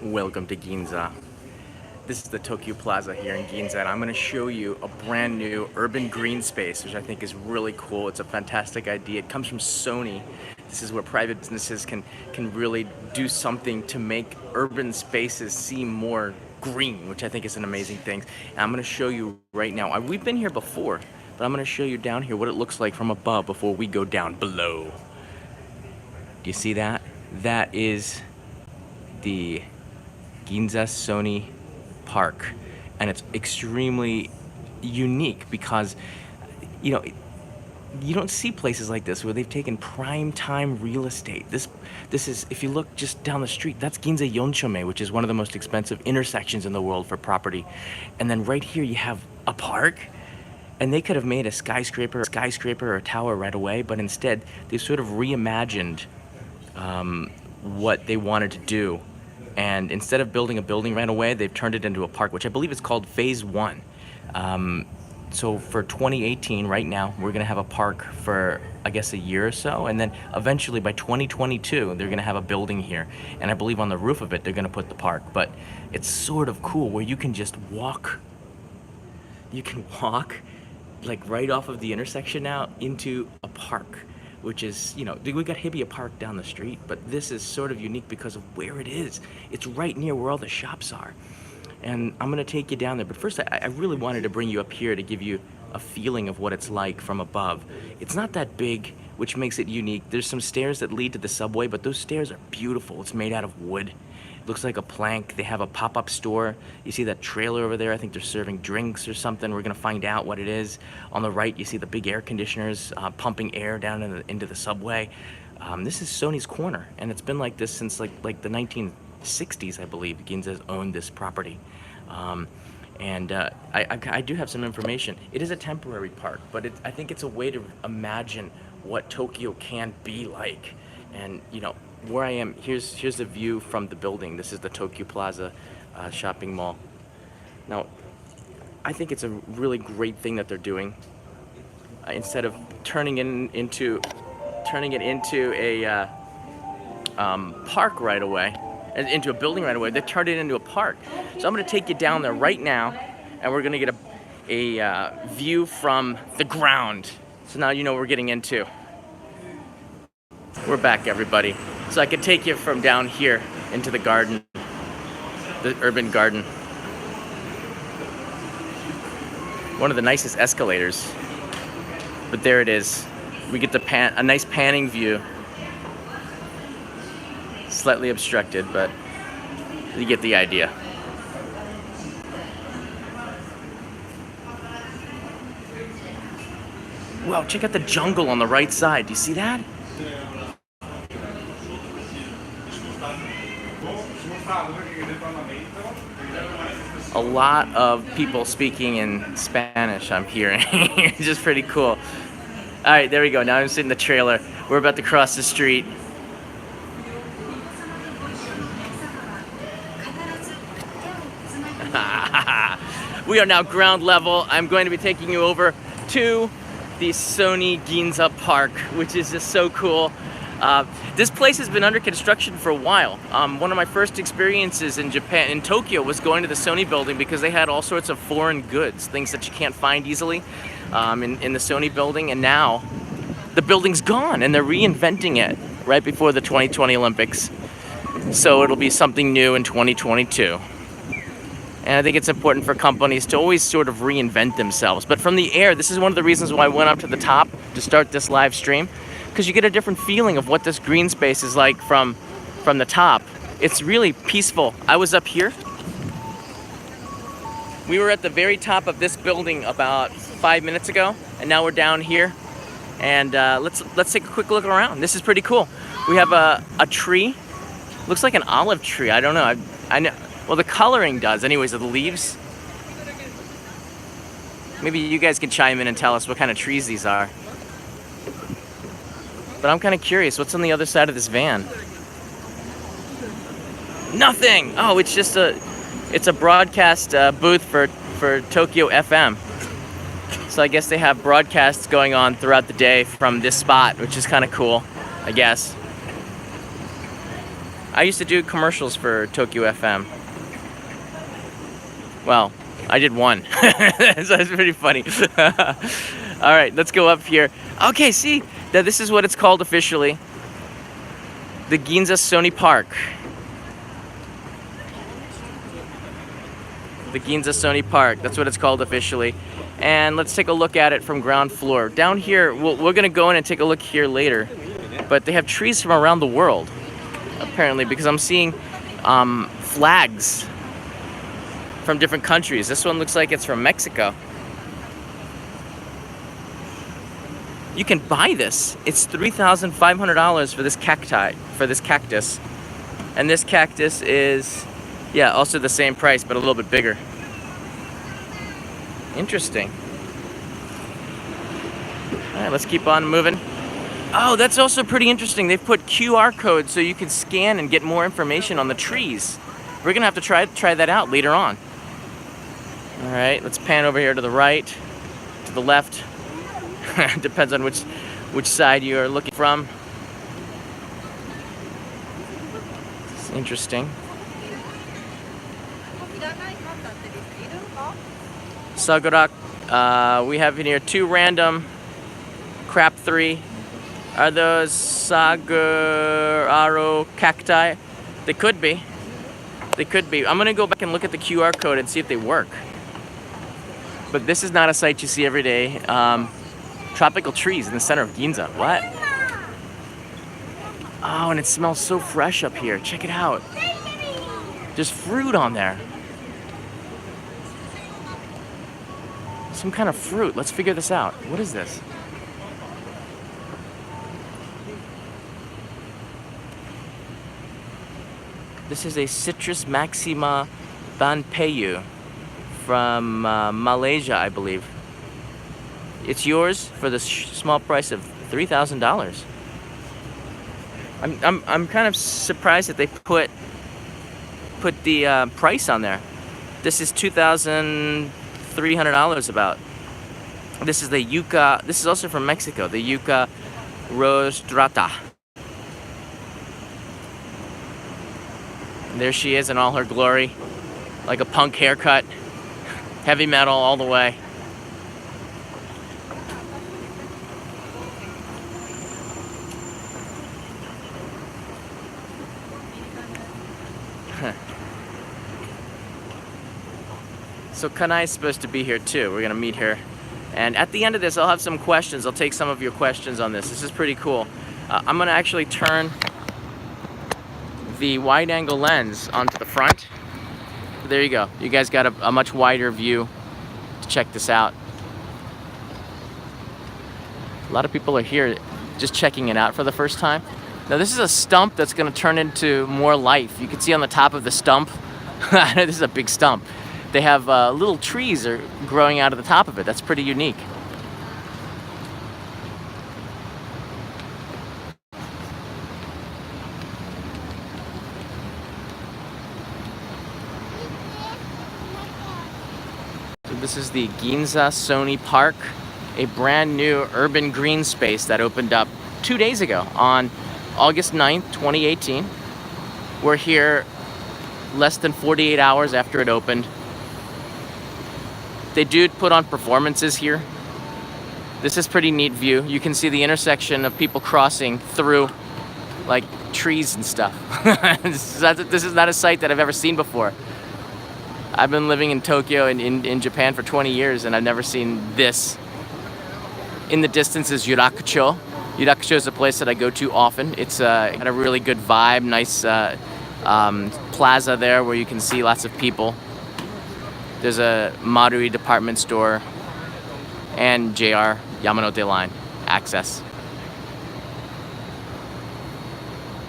Welcome to Ginza. This is the Tokyo Plaza here in Ginza, and I'm going to show you a brand new urban green space, which I think is really cool. It's a fantastic idea. It comes from Sony. This is where private businesses can really do something to make urban spaces seem more green, which I think is an amazing thing. And I'm going to show you right now. We've been here before, but I'm going to show you down here what it looks like from above before we go down below. Do you see that? That is the Ginza Sony Park, and it's extremely unique because you don't see places like this where they've taken prime time real estate. This is, if you look just down the street, that's Ginza Yonchome, which is one of the most expensive intersections in the world for property. And then right here you have a park, and they could have made a skyscraper or a tower right away, but instead they've sort of reimagined what they wanted to do. And instead of building a building right away, they've turned it into a park, which I believe is called Phase 1. So for 2018, right now, we're gonna have a park for, I guess, a year or so. And then eventually by 2022, they're gonna have a building here. And I believe on the roof of it, they're gonna put the park. But it's sort of cool where you can just walk. You can walk like right off of the intersection now into a park, which is, we got Hibiya Park down the street, but this is sort of unique because of where it is. It's right near where all the shops are. And I'm gonna take you down there, but first I really wanted to bring you up here to give you a feeling of what it's like from above. It's not that big, which makes it unique. There's some stairs that lead to the subway, but those stairs are beautiful. It's made out of wood. It looks like a plank. They have a pop-up store. You see that trailer over there? I think they're serving drinks or something. We're gonna find out what it is. On the right, you see the big air conditioners pumping air down into the subway. This is Sony's corner, and it's been like this since like the 1960s, I believe. Ginza's owned this property. I do have some information. It is a temporary park, but I think it's a way to imagine what Tokyo can be like. And where I am, here's the view from the building. This is the Tokyo Plaza shopping mall. Now, I think it's a really great thing that they're doing. Instead of turning it into a park right away, into a building right away, they turned it into a park. So I'm going to take you down there right now, and we're going to get a view from the ground. So now you know what we're getting into. We're back, everybody. So I could take you from down here into the garden, the urban garden. One of the nicest escalators. But there it is. We get a nice panning view. Slightly obstructed, but you get the idea. Wow, check out the jungle on the right side. Do you see that? A lot of people speaking in Spanish, I'm hearing. It's just pretty cool. All right, there we go. Now I'm sitting in the trailer. We're about to cross the street. We are now ground level. I'm going to be taking you over to the Sony Ginza Park, which is just so cool. This place has been under construction for a while. One of my first experiences in Tokyo, was going to the Sony building because they had all sorts of foreign goods, things that you can't find easily in the Sony building. And now the building's gone and they're reinventing it right before the 2020 Olympics. So it'll be something new in 2022. And I think it's important for companies to always sort of reinvent themselves. But from the air, this is one of the reasons why I went up to the top to start this live stream, because you get a different feeling of what this green space is like from the top. It's really peaceful. I was up here. We were at the very top of this building about 5 minutes ago, and now we're down here. And let's take a quick look around. This is pretty cool. We have a tree. Looks like an olive tree. I don't know. I know. Well, the coloring does, anyways, of the leaves. Maybe you guys can chime in and tell us what kind of trees these are. But I'm kind of curious, what's on the other side of this van? Nothing! Oh, it's just it's a broadcast booth for Tokyo FM. So I guess they have broadcasts going on throughout the day from this spot, which is kind of cool, I guess. I used to do commercials for Tokyo FM. Well, I did one. So it's pretty funny. All right, let's go up here. Okay, see, this is what it's called officially. The Ginza Sony Park. The Ginza Sony Park, that's what it's called officially. And let's take a look at it from ground floor. Down here, we're gonna go in and take a look here later. But they have trees from around the world, apparently, because I'm seeing flags from different countries. This one looks like it's from Mexico. You can buy this. It's $3,500 for this cactus. And this cactus is, yeah, also the same price, but a little bit bigger. Interesting. All right, let's keep on moving. Oh, that's also pretty interesting. They've put QR codes so you can scan and get more information on the trees. We're gonna have to try that out later on. All right, let's pan over here to the right, to the left. Depends on which side you are looking from. It's interesting. Sagurak, we have in here 2 random crap 3. Are those saguaro cacti? They could be. They could be. I'm gonna go back and look at the QR code and see if they work. But this is not a sight you see every day. Tropical trees in the center of Ginza. What? Oh, and it smells so fresh up here. Check it out. There's fruit on there. Some kind of fruit. Let's figure this out. What is this? This is a Citrus Maxima Banpeyu from Malaysia, I believe. It's yours for the small price of $3,000. I'm kind of surprised that they put the price on there. This is $2,300 about. This is the yucca. This is also from Mexico. The yucca rostrata. There she is in all her glory, like a punk haircut, heavy metal all the way. So Kanai is supposed to be here too. We're gonna meet her. And at the end of this, I'll have some questions. I'll take some of your questions on this. This is pretty cool. I'm gonna actually turn the wide angle lens onto the front. There you go. You guys got a much wider view to check this out. A lot of people are here just checking it out for the first time. Now this is a stump that's gonna turn into more life. You can see on the top of the stump, this is a big stump. They have little trees are growing out of the top of it. That's pretty unique. So this is the Ginza Sony Park, a brand new urban green space that opened up 2 days ago on August 9th, 2018. We're here less than 48 hours after it opened. They do put on performances here. This is pretty neat view. You can see the intersection of people crossing through like trees and stuff. This is not a sight that I've ever seen before. I've been living in Tokyo and in Japan for 20 years and I've never seen this. In the distance is Yurakucho. Yurakucho is a place that I go to often. It's got a really good vibe, nice plaza there where you can see lots of people. There's a Marui department store and JR Yamanote line access.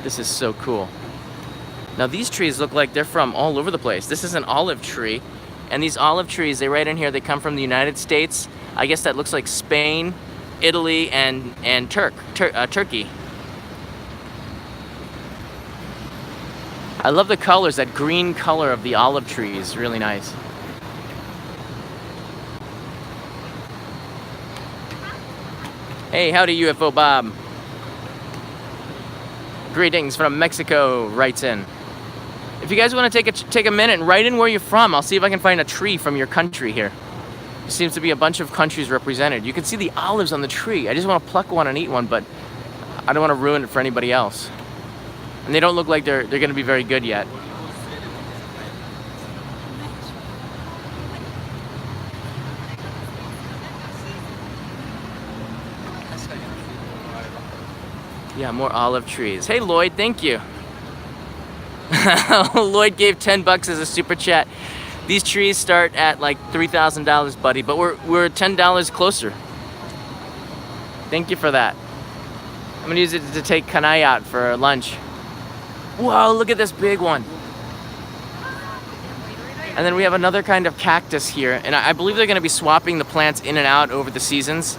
This is so cool. Now these trees look like they're from all over the place. This is an olive tree, and these olive trees, they write in here, they come from the United States. I guess that looks like Spain, Italy, and Turkey. I love the colors. That green color of the olive tree is really nice. Hey, howdy UFO Bob. Greetings from Mexico writes in. If you guys want to take a minute and write in where you're from, I'll see if I can find a tree from your country here. There seems to be a bunch of countries represented. You can see the olives on the tree. I just want to pluck one and eat one, but I don't want to ruin it for anybody else. And they don't look like they're going to be very good yet. Yeah, more olive trees. Hey Lloyd, thank you. Lloyd gave $10 as a super chat. These trees start at like $3,000, buddy, but we're $10 closer. Thank you for that. I'm gonna use it to take Kanai out for lunch. Whoa, look at this big one. And then we have another kind of cactus here, and I believe they're gonna be swapping the plants in and out over the seasons.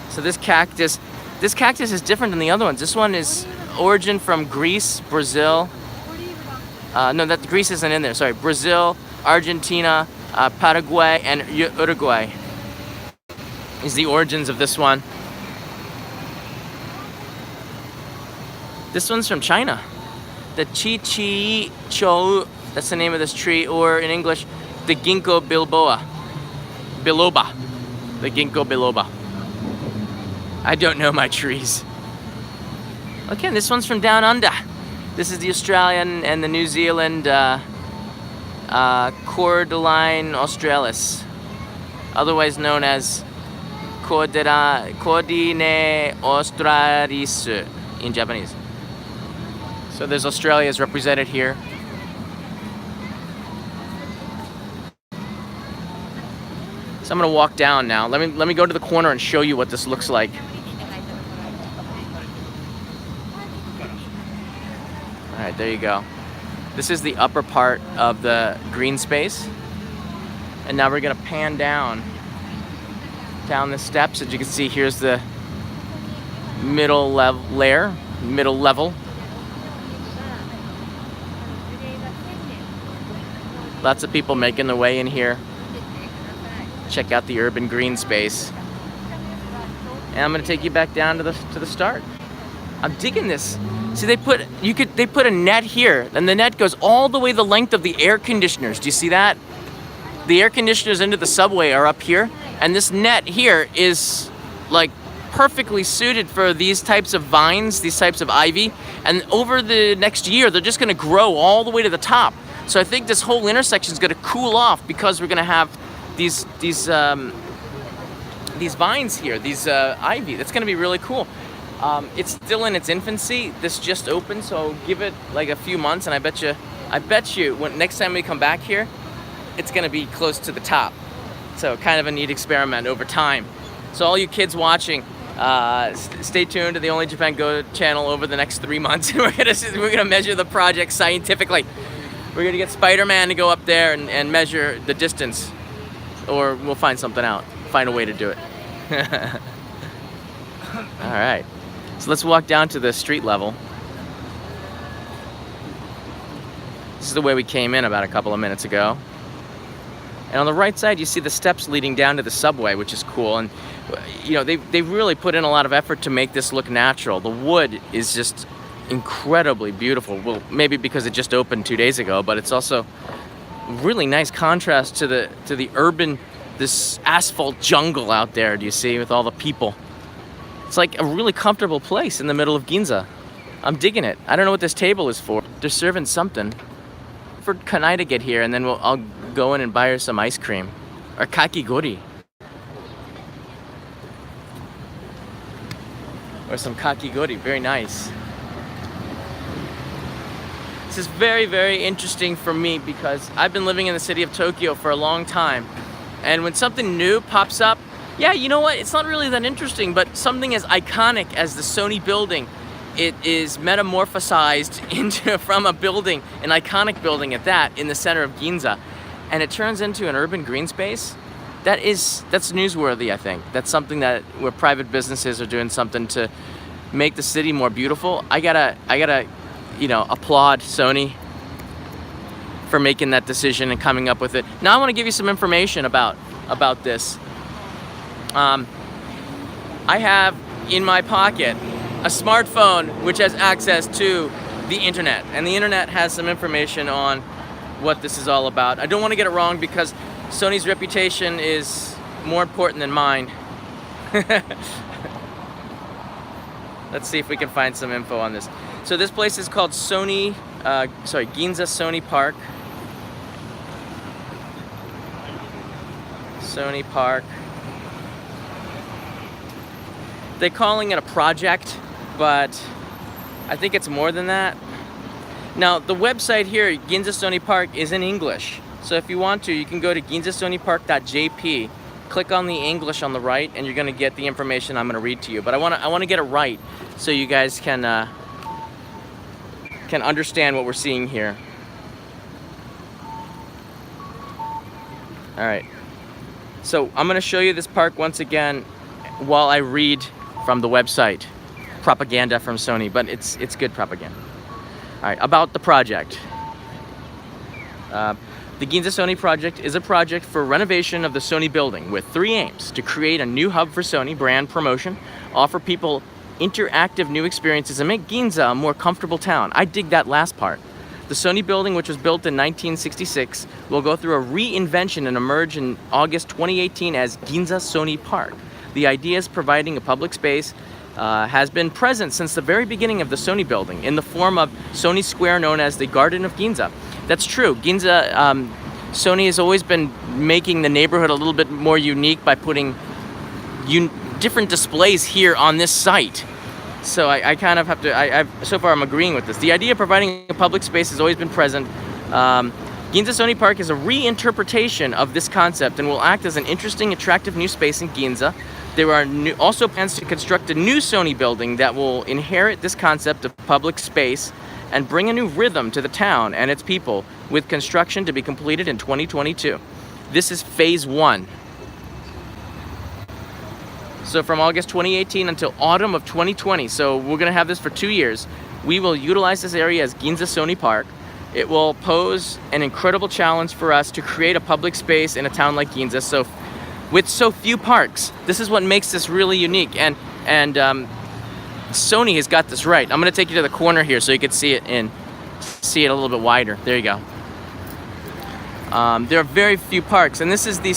So this cactus is different than the other ones. This one is origin from Greece, Brazil. No, that Greece isn't in there. Sorry, Brazil, Argentina, Paraguay, and Uruguay is the origins of this one. This one's from China. The Chi Chou, that's the name of this tree, or in English, the Ginkgo biloba. The Ginkgo biloba. I don't know my trees. Okay, this one's from down under. This is the Australian and the New Zealand Cordyline Australis, otherwise known as Cordyline Australis in Japanese. So there's Australia's represented here. So I'm gonna walk down now. Let me go to the corner and show you what this looks like. All right, there you go. This is the upper part of the green space. And now we're gonna pan down the steps. As you can see, here's the middle level. Lots of people making their way in here. Check out the urban green space. And I'm gonna take you back down to the start. I'm digging this. See, they put a net here, and the net goes all the way the length of the air conditioners. Do you see that? The air conditioners into the subway are up here, and this net here is like perfectly suited for these types of vines, these types of ivy. And over the next year, they're just gonna grow all the way to the top. So I think this whole intersection is gonna cool off because we're gonna have these vines here, these ivy. That's gonna be really cool. It's still in its infancy. This just opened, so give it like a few months, and I bet you when next time we come back here, it's gonna be close to the top. So kind of a neat experiment over time. So all you kids watching, stay tuned to the Only Japan Go channel over the next 3 months. We're gonna measure the project scientifically. We're gonna get Spider-Man to go up there and measure the distance, or we'll find something out. Find a way to do it. All right. So let's walk down to the street level. This is the way we came in about a couple of minutes ago. And on the right side, you see the steps leading down to the subway, which is cool. And you know, they've really put in a lot of effort to make this look natural. The wood is just incredibly beautiful. Well, maybe because it just opened 2 days ago, but it's also really nice contrast to the urban, this asphalt jungle out there. Do you see, with all the people? It's like a really comfortable place in the middle of Ginza. I'm digging it. I don't know what this table is for. They're serving something. For Kanai to get here, and then I'll go in and buy her some ice cream. Or kakigori. Or some kakigori, very nice. This is very, very interesting for me because I've been living in the city of Tokyo for a long time. And when something new pops up, yeah, you know what? It's not really that interesting, but something as iconic as the Sony building, it is metamorphosized from a building, an iconic building at that, in the center of Ginza, and it turns into an urban green space. That's newsworthy, I think. That's something where private businesses are doing something to make the city more beautiful. I gotta, applaud Sony for making that decision and coming up with it. Now I want to give you some information about this. I have in my pocket a smartphone which has access to the internet, and the internet has some information on what this is all about. I don't want to get it wrong because Sony's reputation is more important than mine. Let's see if we can find some info on this. So this place is called Ginza Sony Park. Sony Park. They're calling it a project, but I think it's more than that. Now, the website here, Ginza Sony Park, is in English. So if you want to, you can go to ginzasonypark.jp, click on the English on the right, and you're going to get the information I'm going to read to you. But I want to get it right so you guys can understand what we're seeing here. All right. So I'm going to show you this park once again while I read from the website. Propaganda from Sony, but it's good propaganda. All right, about the project. The Ginza Sony project is a project for renovation of the Sony building with 3 aims: to create a new hub for Sony brand promotion, offer people interactive new experiences, and make Ginza a more comfortable town. I dig that last part. The Sony building, which was built in 1966, will go through a reinvention and emerge in August 2018 as Ginza Sony Park. The idea is providing a public space has been present since the very beginning of the Sony building in the form of Sony Square, known as the Garden of Ginza. That's true. Ginza, Sony has always been making the neighborhood a little bit more unique by putting different displays here on this site. So I kind of have to, so far I'm agreeing with this. The idea of providing a public space has always been present. Ginza Sony Park is a reinterpretation of this concept and will act as an interesting, attractive new space in Ginza. There are also plans to construct a new Sony building that will inherit this concept of public space and bring a new rhythm to the town and its people, with construction to be completed in 2022. This is phase 1. So from August 2018 until autumn of 2020, so we're going to have this for 2 years, we will utilize this area as Ginza Sony Park. It will pose an incredible challenge for us to create a public space in a town like Ginza. So with so few parks, this is what makes this really unique, and Sony has got this right. I'm going to take you to the corner here so you can see it a little bit wider. There you go. There are very few parks, and this is the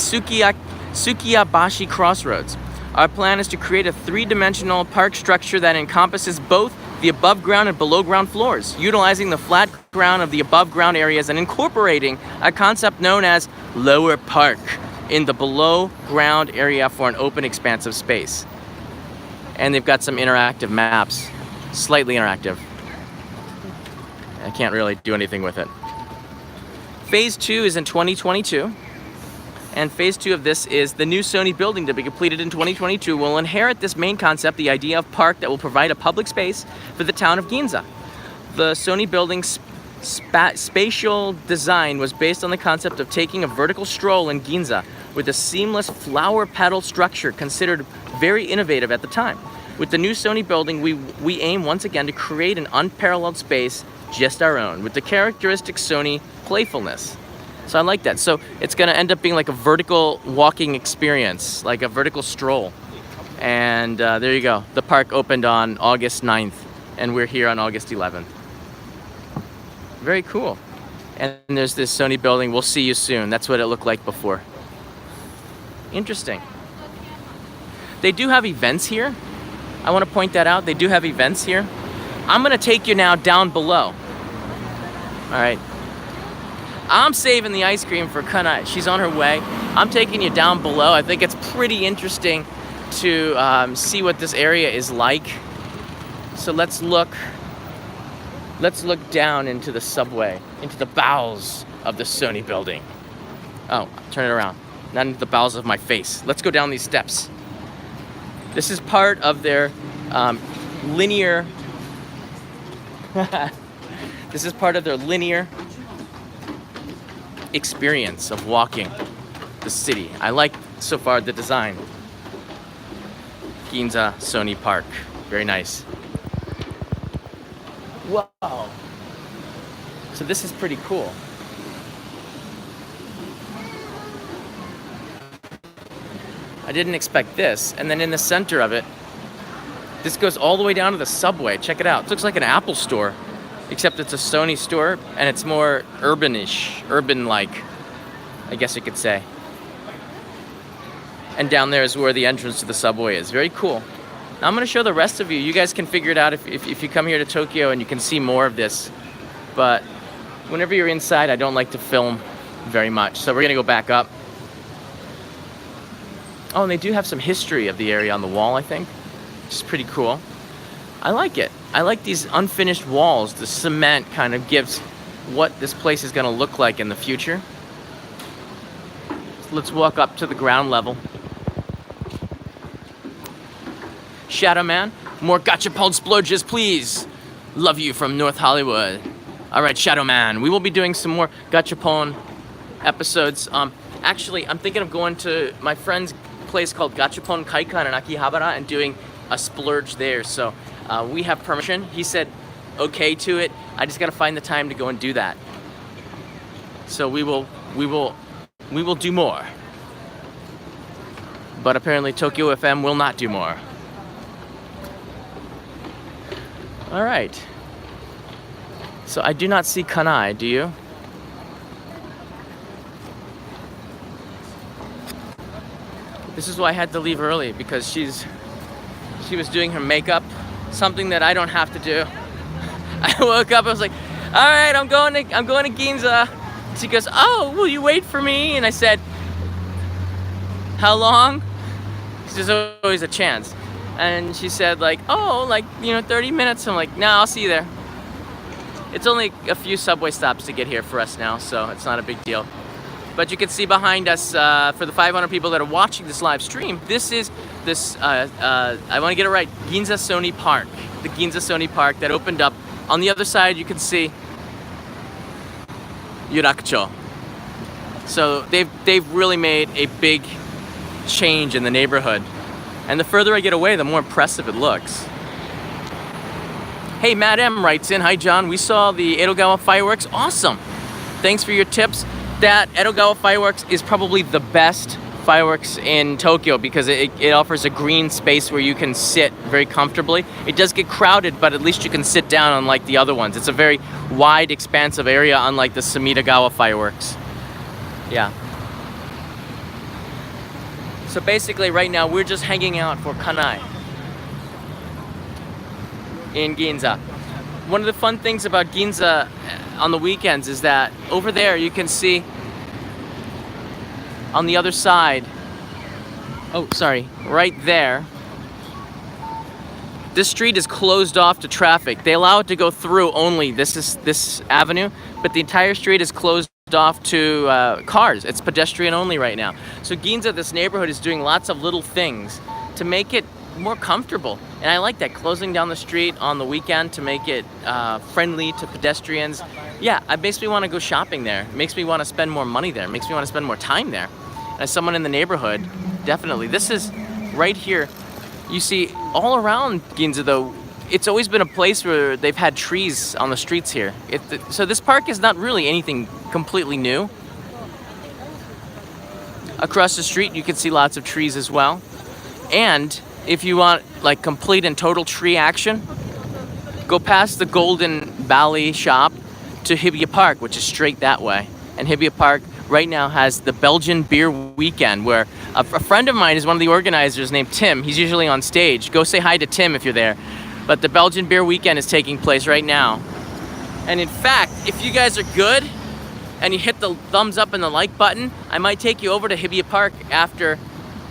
Sukiyabashi Crossroads. Our plan is to create a 3-dimensional park structure that encompasses both the above ground and below ground floors, utilizing the flat ground of the above ground areas and incorporating a concept known as lower park in the below ground area for an open, expansive space. And they've got some interactive maps, slightly interactive. I can't really do anything with it. Phase 2 is in 2022. And phase 2 of this is the new Sony building to be completed in 2022 will inherit this main concept, the idea of park that will provide a public space for the town of Ginza. The Sony building's spatial design was based on the concept of taking a vertical stroll in Ginza with a seamless flower petal structure considered very innovative at the time. With the new Sony building, we aim once again to create an unparalleled space just our own with the characteristic Sony playfulness. So I like that. So it's going to end up being like a vertical walking experience, like a vertical stroll. And there you go. The park opened on August 9th, and we're here on August 11th. Very cool. And there's this Sony building. We'll see you soon. That's what it looked like before. Interesting. They do have events here. I want to point that out. They do have events here. I'm going to take you now down below. All right. I'm saving the ice cream for Kana. She's on her way. I'm taking you down below. I think it's pretty interesting to see what this area is like. So let's look down into the subway, into the bowels of the Sony building. Oh, turn it around. Not into the bowels of my face. Let's go down these steps. This is part of their linear. This is part of their linear experience of walking the city. I like so far the design. Ginza Sony Park. Very nice. Wow. So this is pretty cool. I didn't expect this. And then in the center of it, This goes all the way down to the subway. Check it out. It looks like an Apple store, except it's a Sony store, and it's more urban-ish, urban-like, I guess you could say. And down there is where the entrance to the subway is. Very cool. Now I'm going to show the rest of you. You guys can figure it out if you come here to Tokyo, and you can see more of this. But whenever you're inside, I don't like to film very much. So we're going to go back up. Oh, and they do have some history of the area on the wall, I think. Which is pretty cool. I like it. I like these unfinished walls. The cement kind of gives what this place is going to look like in the future. So let's walk up to the ground level. Shadow Man, more gachapon splurges, please. Love you from North Hollywood. All right, Shadow Man, we will be doing some more gachapon episodes. Actually, I'm thinking of going to my friend's place called Gachapon Kaikan in Akihabara and doing a splurge there. So we have permission. He said okay to it. I just got to find the time to go and do that. So we will do more. But apparently Tokyo FM will not do more. All right. So I do not see Kanai, do you? This is why I had to leave early, because she was doing her makeup, something that I don't have to do. I woke up, I was like, all right, I'm going to Ginza. She goes, oh, will you wait for me? And I said, how long? There's always a chance. And she said, like, oh, 30 minutes. I'm like, no, I'll see you there. It's only a few subway stops to get here for us now, so it's not a big deal. But you can see behind us, for the 500 people that are watching this live stream, this is I want to get it right, Ginza Sony Park. The Ginza Sony Park that opened up. On the other side, you can see Yurakucho. So they've really made a big change in the neighborhood. And the further I get away, the more impressive it looks. Hey, Matt M writes in, hi John, we saw the Edogawa fireworks. Awesome. Thanks for your tips. That Edogawa fireworks is probably the best fireworks in Tokyo because it offers a green space where you can sit very comfortably. It does get crowded, but at least you can sit down unlike the other ones. It's a very wide, expansive area, unlike the Samidagawa fireworks. Yeah. So basically right now we're just hanging out for Kanai in Ginza. One of the fun things about Ginza on the weekends is that over there you can see on the other side, right there, this street is closed off to traffic. They allow it to go through only this avenue, but the entire street is closed off to cars. It's pedestrian only right now. So Ginza, this neighborhood, is doing lots of little things to make it more comfortable. And I like that, closing down the street on the weekend to make it friendly to pedestrians. Yeah, I basically want to go shopping there. It makes me want to spend more money there. It makes me want to spend more time there. As someone in the neighborhood, definitely. This is right here. You see, all around Ginza, though, it's always been a place where they've had trees on the streets here. So this park is not really anything completely new. Across the street, you can see lots of trees as well. And if you want like complete and total tree action, go past the Golden Valley shop to Hibiya Park, which is straight that way. And Hibiya Park right now has the Belgian Beer Weekend, where a friend of mine is one of the organizers named Tim. He's usually on stage. Go say hi to Tim if you're there. But the Belgian Beer Weekend is taking place right now. And in fact, if you guys are good and you hit the thumbs up and the like button, I might take you over to Hibiya Park after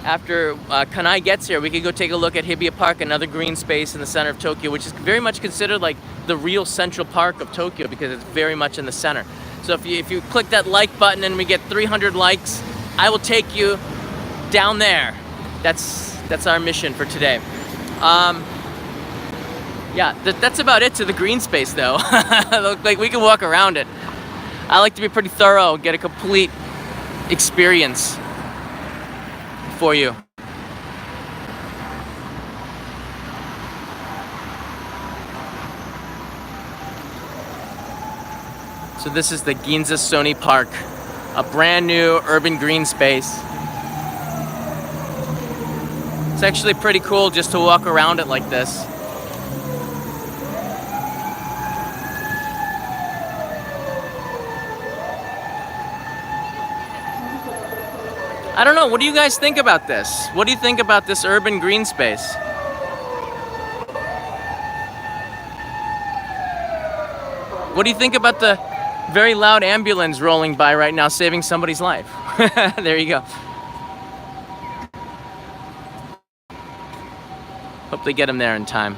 Kanai gets here. We could go take a look at Hibiya Park, another green space in the center of Tokyo, which is very much considered like the real central park of Tokyo because it's very much in the center. So if you click that like button and we get 300 likes, I will take you down there. That's our mission for today. Yeah, that's about it to the green space though. Like we can walk around it. I like to be pretty thorough, get a complete experience for you. So this is the Ginza Sony Park, a brand new urban green space. It's actually pretty cool just to walk around it like this. I don't know, what do you guys think about this? What do you think about this urban green space? What do you think about the very loud ambulance rolling by right now, saving somebody's life? There you go. Hope they get him there in time.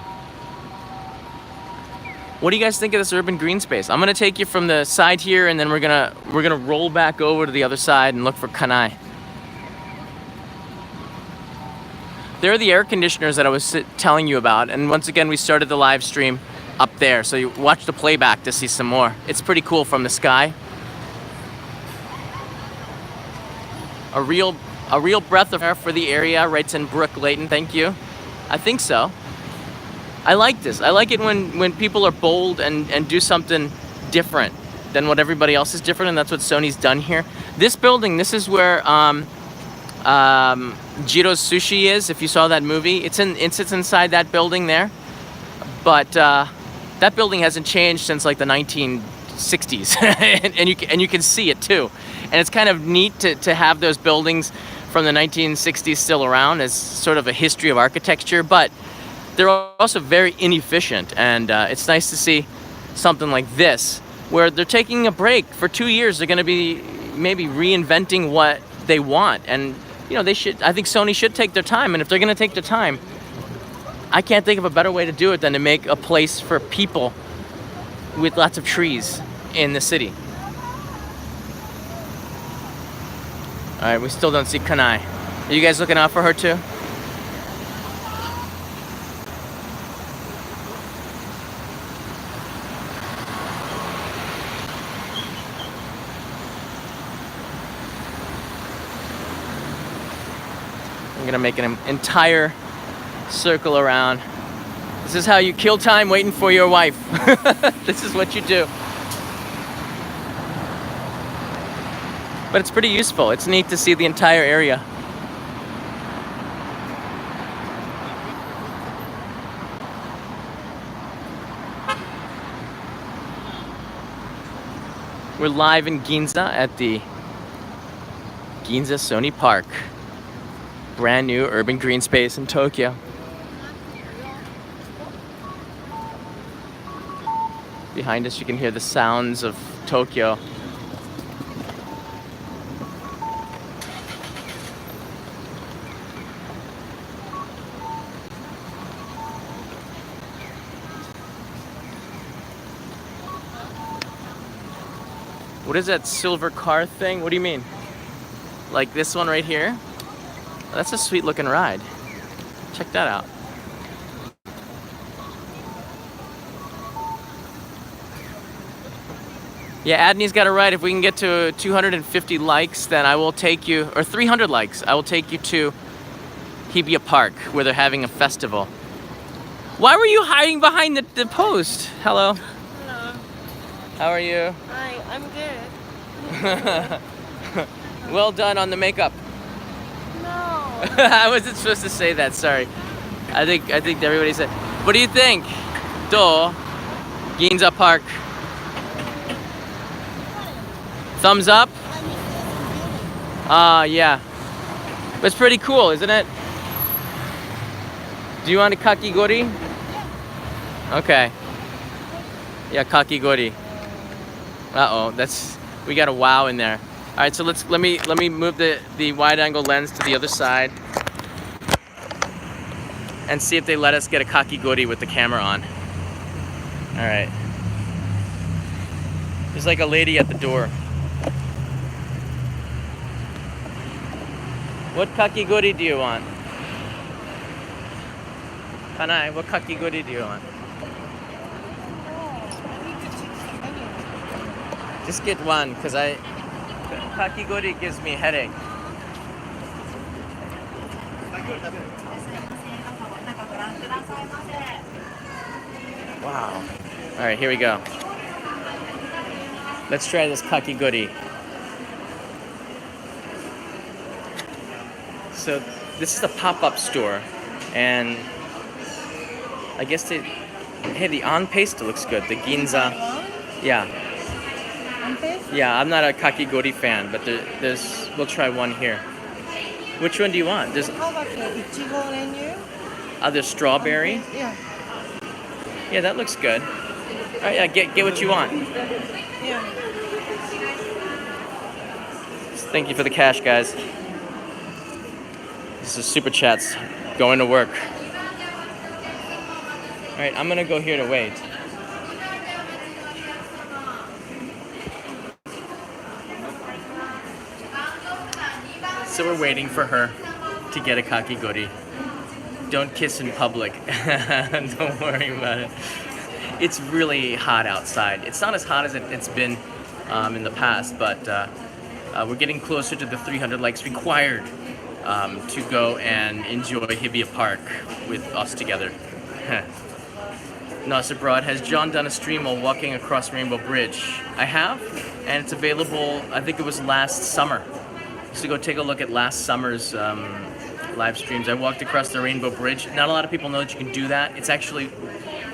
What do you guys think of this urban green space? I'm gonna take you from the side here, and then we're gonna roll back over to the other side and look for Kanai. There are the air conditioners that I was telling you about, and once again we started the live stream up there, so you watch the playback to see some more. It's pretty cool from the sky. A real breath of air for the area, writes in Brooke Layton, thank you. I think so. I like this. I like it when people are bold and do something different than what everybody else is different, and that's what Sony's done here. This building, this is where Jiro's Sushi is, if you saw that movie. It sits inside that building there. But that building hasn't changed since like the 1960s. and you can see it too. And it's kind of neat to have those buildings from the 1960s still around as sort of a history of architecture, but they're also very inefficient, and it's nice to see something like this where they're taking a break for 2 years. They're going to be maybe reinventing what they want, and you know, I think Sony should take their time, and if they're going to take their time, I can't think of a better way to do it than to make a place for people with lots of trees in the city. All right, we still don't see Kanai. Are you guys looking out for her too? I'm gonna make an entire circle around. This is how you kill time waiting for your wife. This is what you do. But it's pretty useful. It's neat to see the entire area. We're live in Ginza at the Ginza Sony Park. Brand new urban green space in Tokyo. Behind us you can hear the sounds of Tokyo. What is that silver car thing? What do you mean? Like this one right here? That's a sweet looking ride. Check that out. Yeah, Adney's got a ride. If we can get to 250 likes, then I will take you, or 300 likes, I will take you to Hibiya Park, where they're having a festival. Why were you hiding behind the post? Hello. Hello. How are you? Hi, I'm good. Well done on the makeup. No. I wasn't supposed to say that, sorry. I think everybody said. What do you think? Do Ginza Park. Thumbs up? Yeah. But it's pretty cool, isn't it? Do you want a kakigori? Okay. Yeah, kakigori. Uh-oh, we got a wow in there. All right, so let me move the wide-angle lens to the other side and see if they let us get a kakigori with the camera on. All right. There's like a lady at the door. What kakigori do you want? Kanai, what kakigori do you want? Just get one, because kakigori gives me a headache. Wow. All right, here we go. Let's try this kakigori. So This is a pop-up store, and I guess they. Hey, the on paste looks good. The Ginza. Yeah. Yeah, I'm not a kakigori fan, but there's. We'll try one here. Which one do you want? There's. How about the ichigo menu? There's strawberry. Yeah. Yeah, that looks good. All right, yeah, get what you want. Yeah. Thank you for the cash, guys. This is Super Chats going to work. All right, I'm gonna go here to wait. So we're waiting for her to get a kakigori. Don't kiss in public. Don't worry about it. It's really hot outside. It's not as hot as it's been in the past, but we're getting closer to the 300 likes required to go and enjoy Hibiya Park with us together. Nasser Broad, has John done a stream while walking across Rainbow Bridge? I have, and it's available, I think it was last summer. So go take a look at last summer's live streams. I walked across the Rainbow Bridge. Not a lot of people know that you can do that. It's actually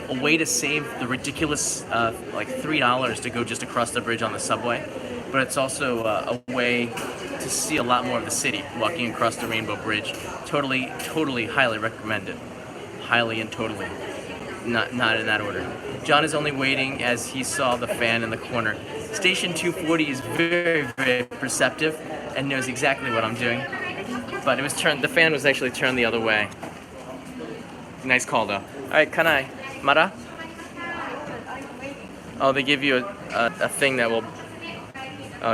a way to save the ridiculous like $3 to go just across the bridge on the subway. But it's also a way to see a lot more of the city walking across the Rainbow Bridge. Totally, highly recommend it. Highly and totally. Not in that order. John is only waiting as he saw the fan in the corner. Station 240 is very perceptive and knows exactly what I'm doing. But it was turned. The fan was actually turned the other way. Nice call though. All right, kanai, mara. Oh, they give you a thing that will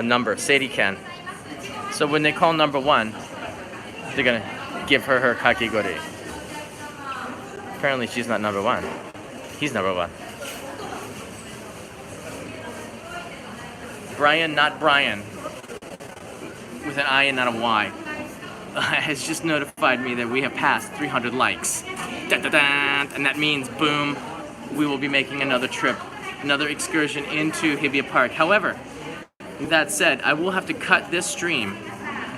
number. Sadie can. So when they call number 1, they're gonna give her kakigori. Apparently she's not number 1. He's number 1. Brian, not Brian, with an I and not a Y, has just notified me that we have passed 300 likes. Dun, dun, dun, and that means, boom, we will be making another trip, another excursion into Hibiya Park. However, that said, I will have to cut this stream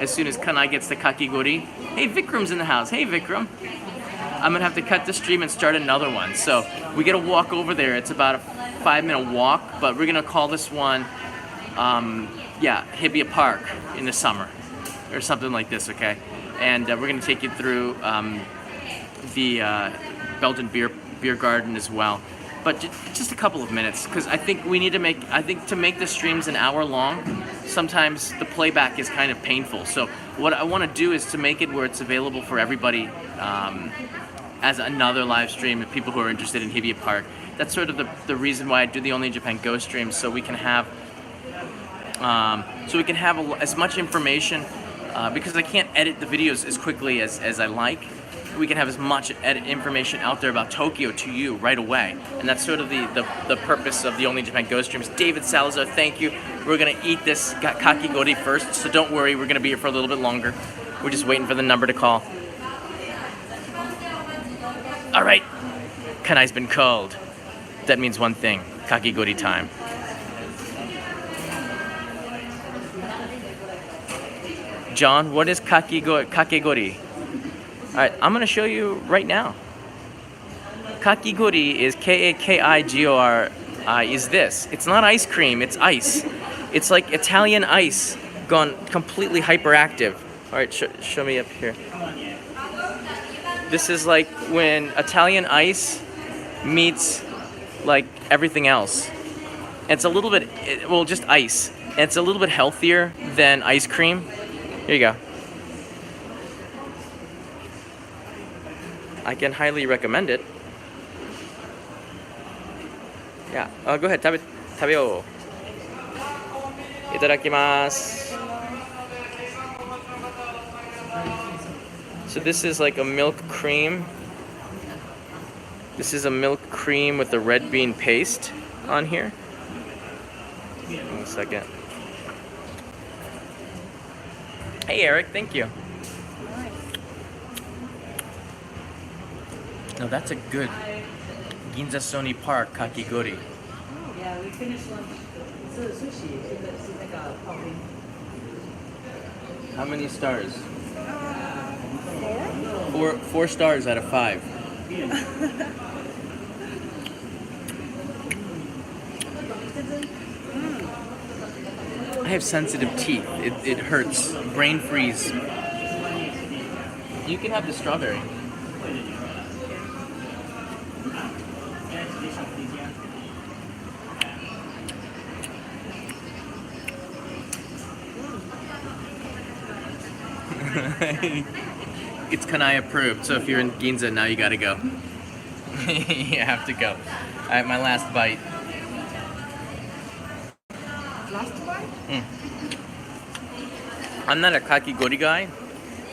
as soon as Kanai gets the kakigori. Hey, Vikram's in the house. Hey, Vikram. I'm gonna have to cut the stream and start another one. So we gotta walk over there. It's about a 5-minute walk, but we're gonna call this one, Hibiya Park in the summer, or something like this, okay? And we're gonna take you through the Belgian beer garden as well. But just a couple of minutes, because I think we need to make, to make the streams an hour long, sometimes the playback is kind of painful. So what I want to do is to make it where it's available for everybody as another live stream of people who are interested in Hibiya Park. That's sort of the reason why I do the Only in Japan Go stream, so we can have as much information, because I can't edit the videos as quickly as I like. We can have as much information out there about Tokyo to you right away. And that's sort of the purpose of the Only in Japan Go streams. David Salazar, thank you. We're gonna eat this kakigori first, so don't worry, we're gonna be here for a little bit longer. We're just waiting for the number to call. All right, Kanai's been called. That means one thing, kakigori time. John, what is kakigori? All right, I'm gonna show you right now. Kakigori is Kakigori is this. It's not ice cream, it's ice. It's like Italian ice gone completely hyperactive. All right, show me up here. This is like when Italian ice meets like everything else. And it's a little bit, just ice. And it's a little bit healthier than ice cream. Here you go. I can highly recommend it. Yeah, go ahead, 食べよう。いただきます。So this is like a milk cream. This is a milk cream with the red bean paste on here. One second. Hey Eric, thank you. No, that's a good Ginza Sony Park kakigori. Yeah, we finished lunch. Sushi. How many stars? 4 stars out of 5. I have sensitive teeth. It hurts. Brain freeze. You can have the strawberry. It's Kanai approved, so if you're in Ginza now you gotta go. You have to go. Alright, my last bite. Last one? I'm not a kakigori guy.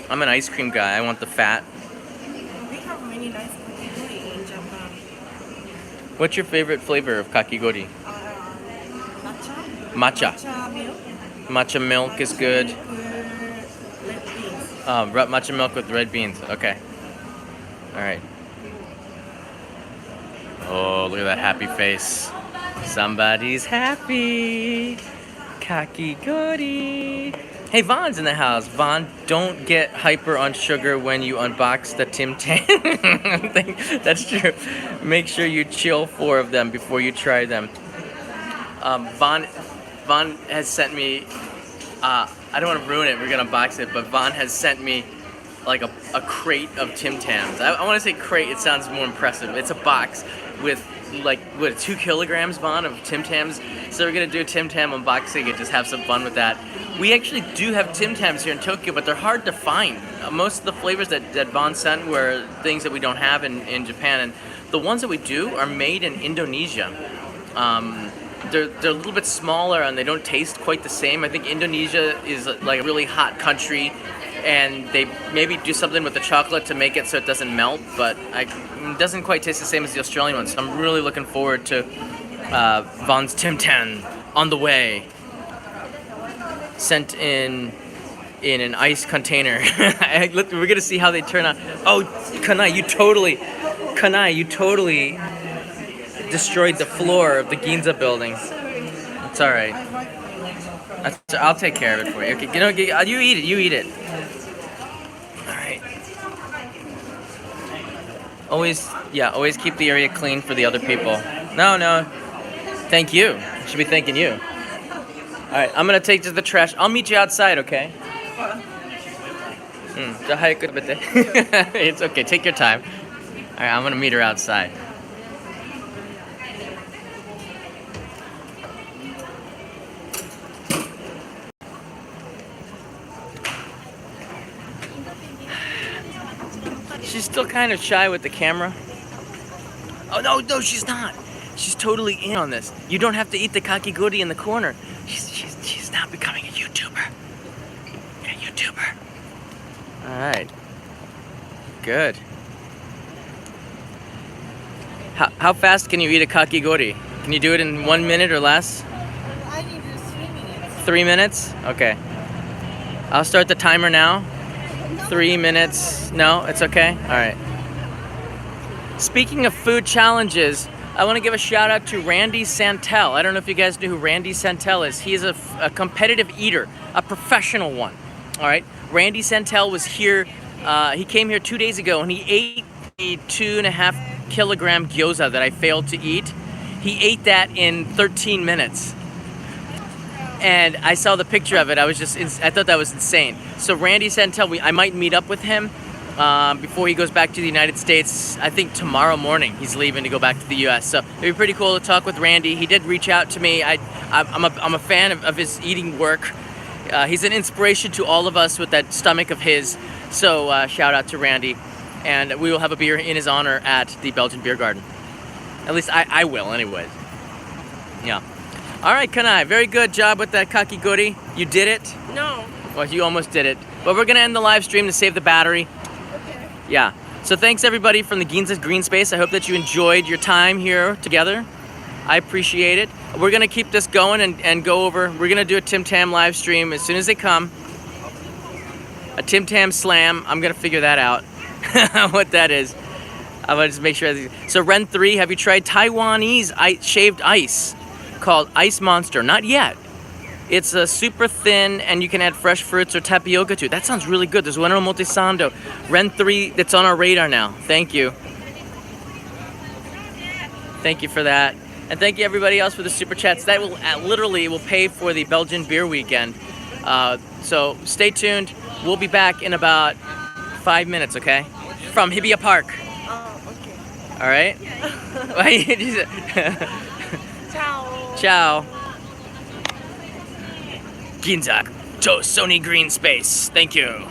I'm an ice cream guy. I want the fat. We have many nice kakigori in Japan. What's your favorite flavor of kakigori? Matcha. Matcha. Matcha milk. Matcha milk is good. Red beans. Matcha milk with red beans. Okay. Alright. Oh, look at that happy face. Somebody's happy. Kakigori. Hey, Vaughn's in the house. Vaughn, don't get hyper on sugar when you unbox the Tim Tam thing. That's true. Make sure you chill 4 of them before you try them. Vaughn has sent me, I don't want to ruin it, we're going to unbox it, but Vaughn has sent me like a crate of Tim Tams. I want to say crate, it sounds more impressive. It's a box with like, 2 kilograms, Vaughn, of Tim Tams. So we're going to do a Tim Tam unboxing and just have some fun with that. We actually do have Tim Tams here in Tokyo, but they're hard to find. Most of the flavors that Vaughn sent were things that we don't have in Japan, and the ones that we do are made in Indonesia. They're a little bit smaller and they don't taste quite the same. I think Indonesia is like a really hot country, and they maybe do something with the chocolate to make it so it doesn't melt, but it doesn't quite taste the same as the Australian ones. So I'm really looking forward to Vaughn's Tim Tam on the way. Sent in an ice container. Look, we're gonna see how they turn out. Oh, Kanai, you totally destroyed the floor of the Ginza building. It's all right. I'll take care of it for you. Okay, you eat it. All right. Always keep the area clean for the other people. No. Thank you. I should be thanking you. All right, I'm gonna take to the trash. I'll meet you outside, okay? It's okay. Take your time. All right, I'm gonna meet her outside. She's still kind of shy with the camera. Oh no, she's not. She's totally in on this. You don't have to eat the kakigori in the corner. She's now becoming a YouTuber. All right. Good. How fast can you eat a kakigori? Can you do it in 1 minute or less? I need 3 minutes. 3 minutes? Okay. I'll start the timer now. 3 minutes. No, it's okay? All right. Speaking of food challenges, I want to give a shout out to Randy Santel. I don't know if you guys know who Randy Santel is. He is a competitive eater, a professional one. All right. Randy Santel was here. He came here 2 days ago and he ate a 2.5 kilogram gyoza that I failed to eat. He ate that in 13 minutes. And I saw the picture of it. I thought that was insane. So Randy Santel, I might meet up with him before he goes back to the United States. I think tomorrow morning he's leaving to go back to the U.S. So it'd be pretty cool to talk with Randy. He did reach out to me. I'm a fan of his eating work. He's an inspiration to all of us with that stomach of his. So shout out to Randy. And we will have a beer in his honor at the Belgian Beer Garden. At least I will anyways. Yeah. All right, Kanai, very good job with that kakigori. You did it? No. Well, you almost did it. But we're going to end the live stream to save the battery. Okay. Yeah. So thanks, everybody, from the Ginza Green Space. I hope that you enjoyed your time here together. I appreciate it. We're going to keep this going and go over. We're going to do a Tim Tam live stream as soon as they come. A Tim Tam slam. I'm going to figure that out, what that is. I'm going to just make sure. So Ren 3, have you tried Taiwanese shaved ice called Ice Monster? Not yet. It's super thin, and you can add fresh fruits or tapioca to it. That sounds really good. There's one on Montesando. Ren 3, that's on our radar now. Thank you. Thank you for that. And thank you everybody else for the super chats. That will literally will pay for the Belgian beer weekend. So stay tuned. We'll be back in about 5 minutes, okay? From Hibiya Park. Oh, okay. All right? Ciao. Ciao. Ginza Sony Green Space. Thank you.